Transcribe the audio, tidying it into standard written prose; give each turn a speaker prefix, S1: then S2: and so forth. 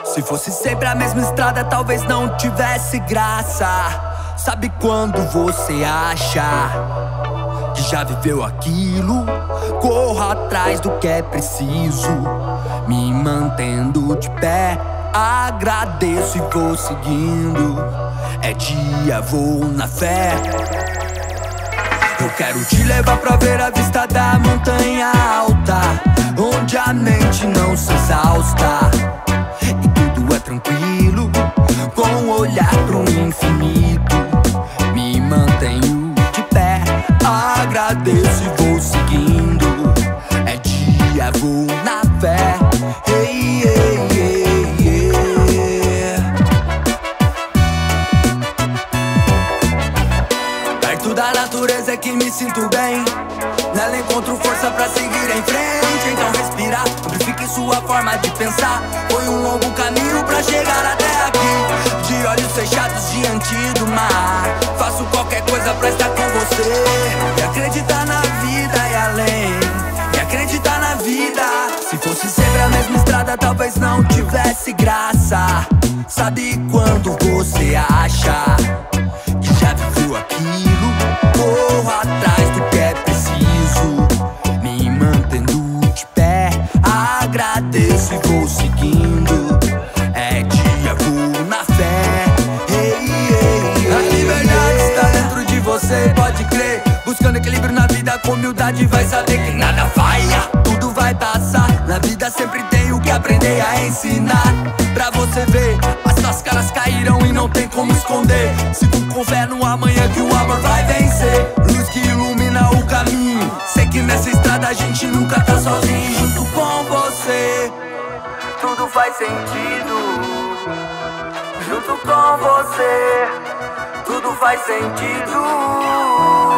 S1: Se fosse sempre a mesma estrada, talvez não tivesse graça. Sabe quando você acha que já viveu aquilo? Corra atrás do que é preciso, me mantendo de pé. Agradeço e vou seguindo. É dia, vou na fé. Eu quero te levar pra ver a vista da montanha alta, onde a mente não se exausta e tudo é tranquilo, com um olhar pro infinito. Me mantenho de pé, agradeço e vou seguindo. É dia, vou na fé. Hey, hey, hey, yeah. Perto da natureza é que me sinto bem, nela encontro força pra seguir em frente. Então respira, amplifique sua forma de pensar. Foi um longo caminho pra chegar até aqui, de olhos fechados diante do mar. Faço qualquer coisa pra estar com você, e acreditar na vida e além, e acreditar na vida. Se fosse sempre a mesma estrada, talvez não tivesse graça. Sabe quando você acha que já viveu aquilo? Corra atrás do que é preciso, me mantendo de pé. Agradeço e vou seguindo. É dia, vou na fé. Hey, hey, hey. A liberdade está dentro de você, pode crer. Buscando equilíbrio na vida com humildade, vai saber que nada falha, tudo vai passar. Na vida sempre tem o que aprender a ensinar. Pra você ver, as suas caras caíram e não tem como esconder. Sigo com fé no amanhã que o amor vai vencer. Luz que ilumina o caminho, sei que nessa estrada a gente nunca tá sozinho. Junto com você, tudo faz sentido. Junto com você, tudo faz sentido.